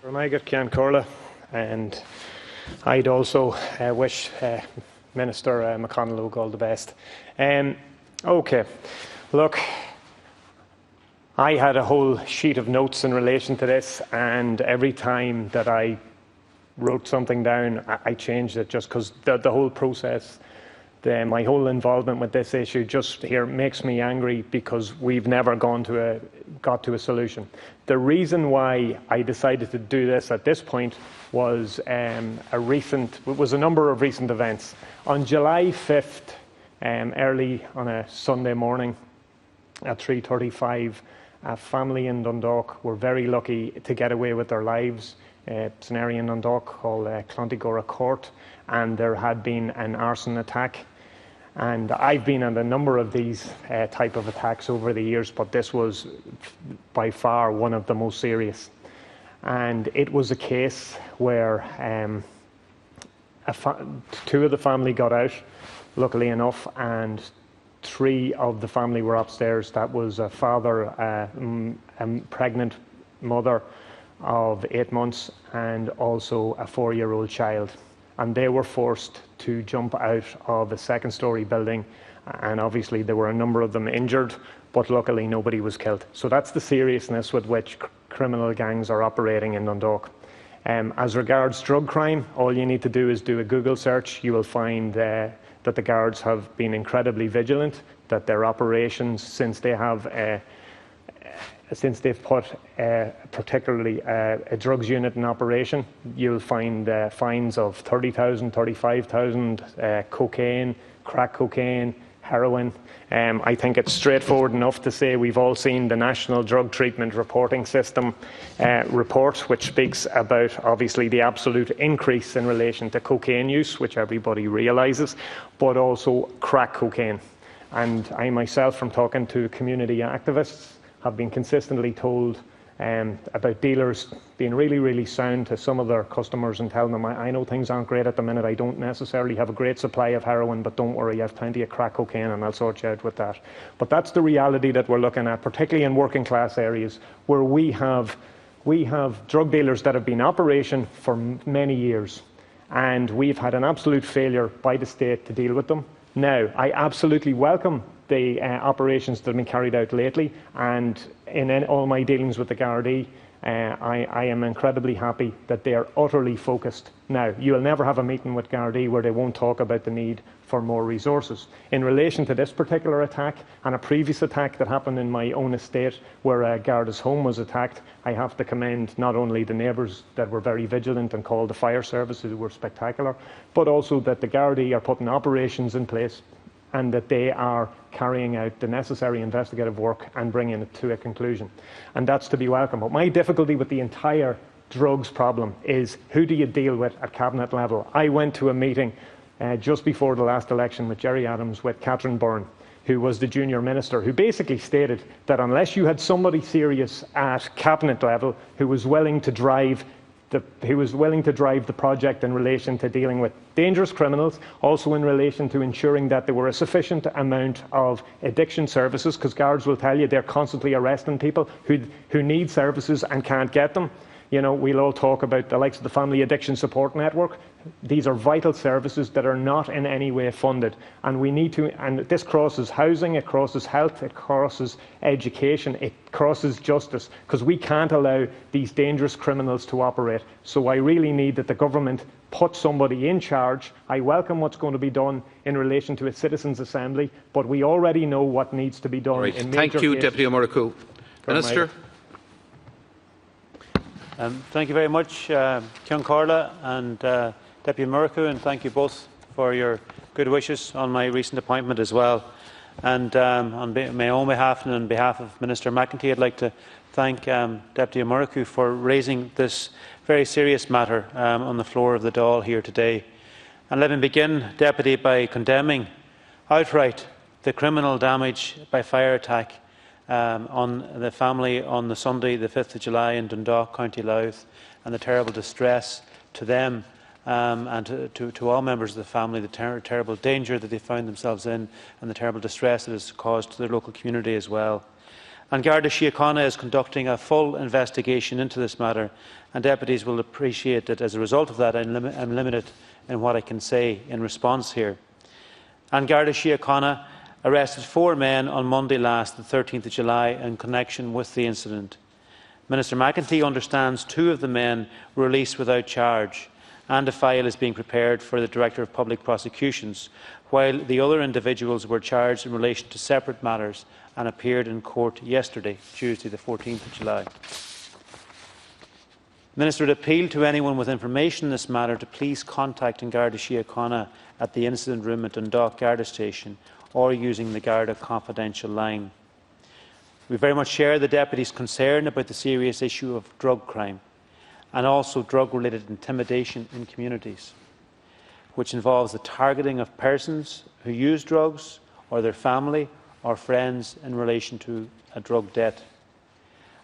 Ramagat Ceann Comhairle, and I'd also wish Minister McConalogue all the best. Okay, look, I had a whole sheet of notes in relation to this, and every time that I wrote something down, I changed it just because the whole process, my whole involvement with this issue just here makes me angry because we've never got to a solution. The reason why I decided to do this at this point was a number of recent events. On July 5th, early on a Sunday morning at 3:35, a family in Dundalk were very lucky to get away with their lives. It's an area in Dundalk called Clontigora Court, and there had been an arson attack. And I've been on a number of these type of attacks over the years, but this was by far one of the most serious. And it was a case where two of the family got out, luckily enough, and three of the family were upstairs. That was a father, a pregnant mother of 8 months, and also a 4-year-old child. And they were forced to jump out of a second-storey building, and obviously there were a number of them injured, but luckily nobody was killed. So that's the seriousness with which criminal gangs are operating in Dundalk. As regards drug crime, all you need to do is do a Google search. You will find that the guards have been incredibly vigilant, that their operations, since they've put particularly a drugs unit in operation, you'll find fines of 30,000, 35,000, cocaine, crack cocaine, heroin. I think it's straightforward enough to say we've all seen the National Drug Treatment Reporting System report, which speaks about obviously the absolute increase in relation to cocaine use, which everybody realises, but also crack cocaine. And I myself, from talking to community activists, have been consistently told about dealers being really, really sound to some of their customers and telling them, I know things aren't great at the minute, I don't necessarily have a great supply of heroin, but don't worry, I have plenty of crack cocaine and I'll sort you out with that. But that's the reality that we're looking at, particularly in working class areas where we have drug dealers that have been in operation for many years, and we've had an absolute failure by the state to deal with them. Now, I absolutely welcome the operations that have been carried out lately, and in all my dealings with the Gardaí, I am incredibly happy that they are utterly focused. Now, you will never have a meeting with Gardaí where they won't talk about the need for more resources. In relation to this particular attack and a previous attack that happened in my own estate where a Garda's home was attacked, I have to commend not only the neighbours that were very vigilant and called the fire services, who were spectacular, but also that the Gardaí are putting operations in place and that they are carrying out the necessary investigative work and bringing it to a conclusion. And that's to be welcome. But my difficulty with the entire drugs problem is, who do you deal with at cabinet level? I went to a meeting just before the last election with Gerry Adams with Catherine Byrne, who was the junior minister, who basically stated that unless you had somebody serious at cabinet level who was willing to drive the project in relation to dealing with dangerous criminals, also in relation to ensuring that there were a sufficient amount of addiction services, because guards will tell you they're constantly arresting people who need services and can't get them. You know, we'll all talk about the likes of the Family Addiction Support Network. These are vital services that are not in any way funded, and we need to, and this crosses housing, it crosses health, it crosses education, it crosses justice, because we can't allow these dangerous criminals to operate. So I really need that the government put somebody in charge. I welcome what's going to be done in relation to a citizens' assembly, but we already know what needs to be done. Right. In Thank you, Deputy O'Murricu. Minister. Thank you very much, Ceann Comhairle and Deputy O'Murricu, and thank you both for your good wishes on my recent appointment as well. And on my own behalf and on behalf of Minister McEntee, I'd like to thank Deputy O'Murricu for raising this very serious matter on the floor of the Dáil here today. And let me begin, Deputy, by condemning outright the criminal damage by fire attack on the family on the Sunday, the 5th of July in Dundalk, County Louth, and the terrible distress to them and to all members of the family, the terrible danger that they found themselves in and the terrible distress that has caused to their local community as well. An Garda Síochána is conducting a full investigation into this matter, and deputies will appreciate that as a result of that I'm limited in what I can say in response here. An Garda Síochána arrested 4 men on Monday last, the 13th of July, in connection with the incident. Minister McEntee understands 2 of the men were released without charge, and a file is being prepared for the Director of Public Prosecutions, while the other individuals were charged in relation to separate matters and appeared in court yesterday, Tuesday the 14th of July. The Minister would appeal to anyone with information in this matter to please contact An Garda Síochána at the incident room at Dundalk Garda Station or using the Garda confidential line. We very much share the Deputy's concern about the serious issue of drug crime and also drug-related intimidation in communities, which involves the targeting of persons who use drugs or their family or friends in relation to a drug debt.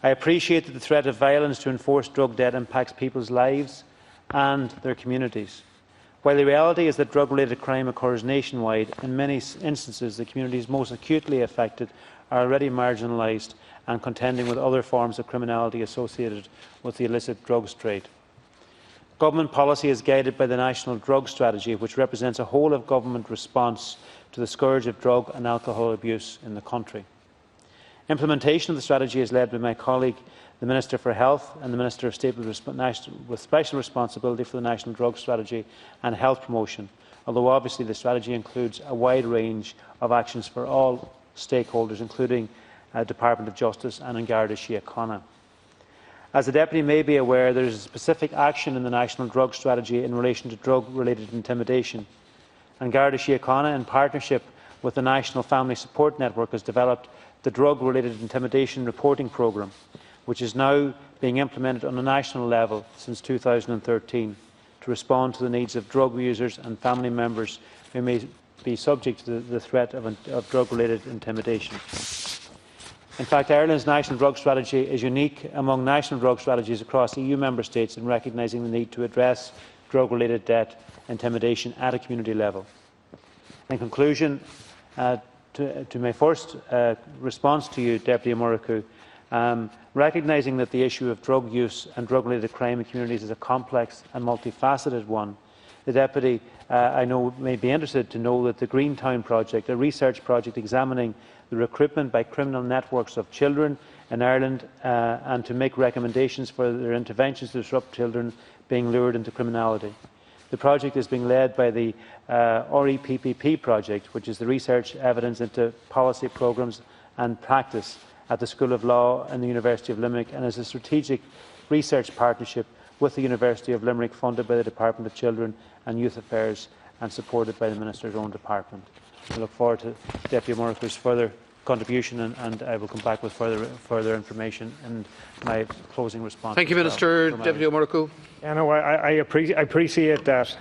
I appreciate that the threat of violence to enforce drug debt impacts people's lives and their communities. While the reality is that drug-related crime occurs nationwide, in many instances the communities most acutely affected are already marginalised and contending with other forms of criminality associated with the illicit drugs trade. Government policy is guided by the National Drug Strategy, which represents a whole-of-government response to the scourge of drug and alcohol abuse in the country. Implementation of the strategy is led by my colleague, the Minister for Health and the Minister of State with special responsibility for the National Drug Strategy and health promotion, although obviously the strategy includes a wide range of actions for all stakeholders, including Department of Justice and An Garda Síochána. As the Deputy may be aware, there is a specific action in the National Drug Strategy in relation to drug-related intimidation. An Garda Síochána, in partnership with the National Family Support Network, has developed the Drug-Related Intimidation Reporting Programme, which is now being implemented on a national level since 2013 to respond to the needs of drug users and family members who may be subject to the threat of drug-related intimidation. In fact, Ireland's National Drug Strategy is unique among national drug strategies across EU member states in recognising the need to address drug-related debt intimidation at a community level. In conclusion, to my first response to you, Deputy O'Murrochú, recognising that the issue of drug use and drug-related crime in communities is a complex and multifaceted one, the Deputy, I know, may be interested to know that the Greentown Project, a research project examining the recruitment by criminal networks of children in Ireland and to make recommendations for their interventions to disrupt children being lured into criminality. The project is being led by the REPPP project, which is the research evidence into policy programmes and practice at the School of Law and the University of Limerick, and is a strategic research partnership with the University of Limerick, funded by the Department of Children and Youth Affairs and supported by the Minister's own department. I look forward to Deputy O'Murrochú's further contribution, and I will come back with further information in my closing response. Thank you, Minister. Deputy O'Murrochú. Yeah, no, I appreciate that.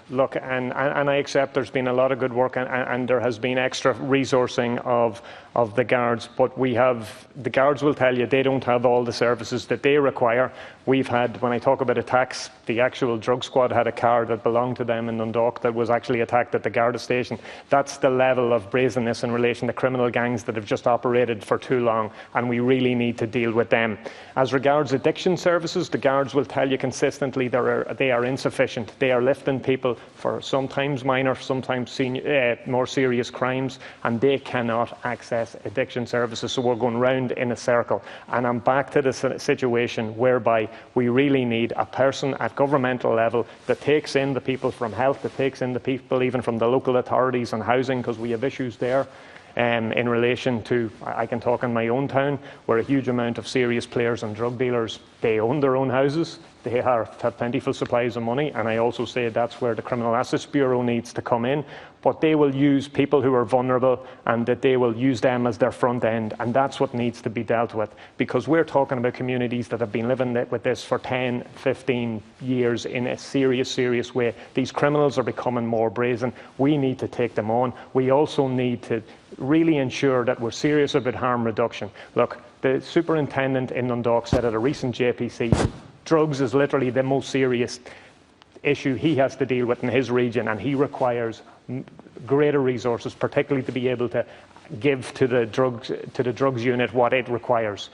Look, and I accept there's been a lot of good work and there has been extra resourcing of the guards, but the guards will tell you they don't have all the services that they require. We've had, when I talk about attacks, the actual drug squad had a car that belonged to them in Dundalk that was actually attacked at the Garda station. That's the level of brazenness in relation to criminal gangs that have just operated for too long, and we really need to deal with them. As regards addiction services, the guards will tell you consistently they are insufficient. They are lifting people for sometimes minor, sometimes more serious crimes, and they cannot access addiction services. So we're going round in a circle. And I'm back to the situation whereby we really need a person at governmental level that takes in the people from health, that takes in the people even from the local authorities on housing, because we have issues there. In relation to, I can talk in my own town, where a huge amount of serious players and drug dealers, they own their own houses, they have plentiful supplies of money, and I also say that's where the Criminal Assets Bureau needs to come in. But they will use people who are vulnerable, and that they will use them as their front end, and that's what needs to be dealt with, because we're talking about communities that have been living with this for 10, 15 years in a serious way. These criminals are becoming more brazen. We need to take them on. We also need to really ensure that we're serious about harm reduction. Look, the superintendent in Dundalk said at a recent JPC, drugs is literally the most serious issue he has to deal with in his region, and he requires greater resources, particularly to be able to give to the drugs unit what it requires.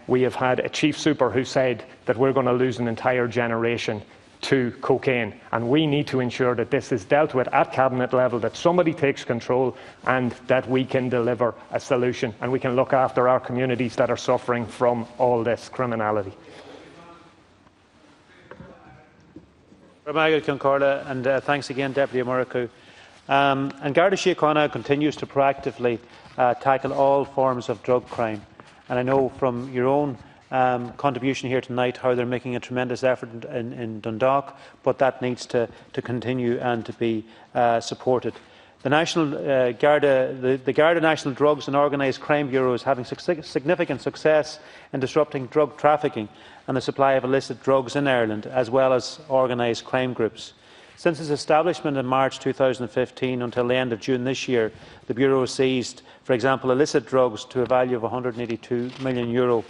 We have had a chief super who said that we're going to lose an entire generation to cocaine, and we need to ensure that this is dealt with at cabinet level, that somebody takes control, and that we can deliver a solution and we can look after our communities that are suffering from all this criminality. And thanks again, Deputy Murricu. And Garda Síochána continues to proactively tackle all forms of drug crime. And I know from your own contribution here tonight how they're making a tremendous effort in Dundalk, but that needs to continue and to be supported. The Garda National Drugs and Organised Crime Bureau is having significant success in disrupting drug trafficking and the supply of illicit drugs in Ireland, as well as organised crime groups. Since its establishment in March 2015 until the end of June this year, the Bureau has seized, for example, illicit drugs to a value of €182 million,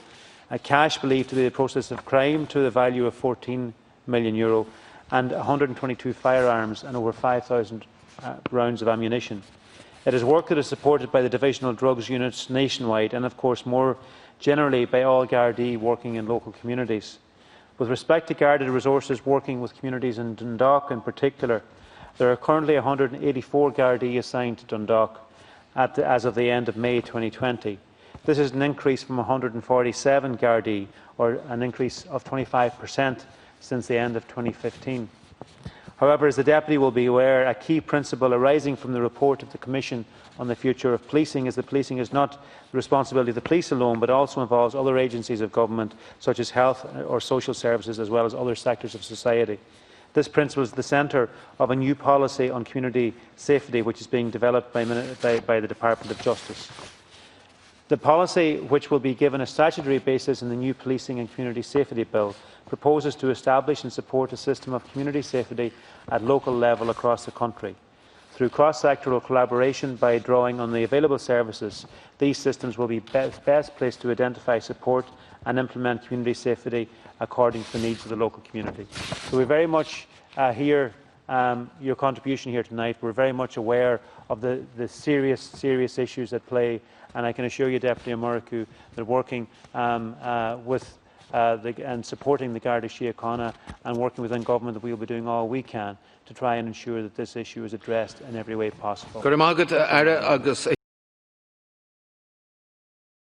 cash believed to be the process of crime to the value of €14 million, and 122 firearms and over 5,000 rounds of ammunition. It is work that is supported by the divisional drugs units nationwide and, of course, more generally by all Gardaí working in local communities. With respect to Garda resources working with communities in Dundalk in particular, there are currently 184 Gardaí assigned to Dundalk as of the end of May 2020. This is an increase from 147 Gardaí, or an increase of 25% since the end of 2015. However, as the Deputy will be aware, a key principle arising from the report of the Commission on the future of policing is that policing is not the responsibility of the police alone, but also involves other agencies of government, such as health or social services, as well as other sectors of society. This principle is the centre of a new policy on community safety, which is being developed by the Department of Justice. The policy, which will be given a statutory basis in the new Policing and Community Safety Bill, proposes to establish and support a system of community safety at local level across the country. Through cross-sectoral collaboration by drawing on the available services, these systems will be best placed to identify, support and implement community safety according to the needs of the local community. So we very much hear your contribution here tonight. We're very much aware of the serious issues at play, and I can assure you, Deputy Murricu, that working with and supporting the Garda Síochána and working within government, that we will be doing all we can to try and ensure that this issue is addressed in every way possible.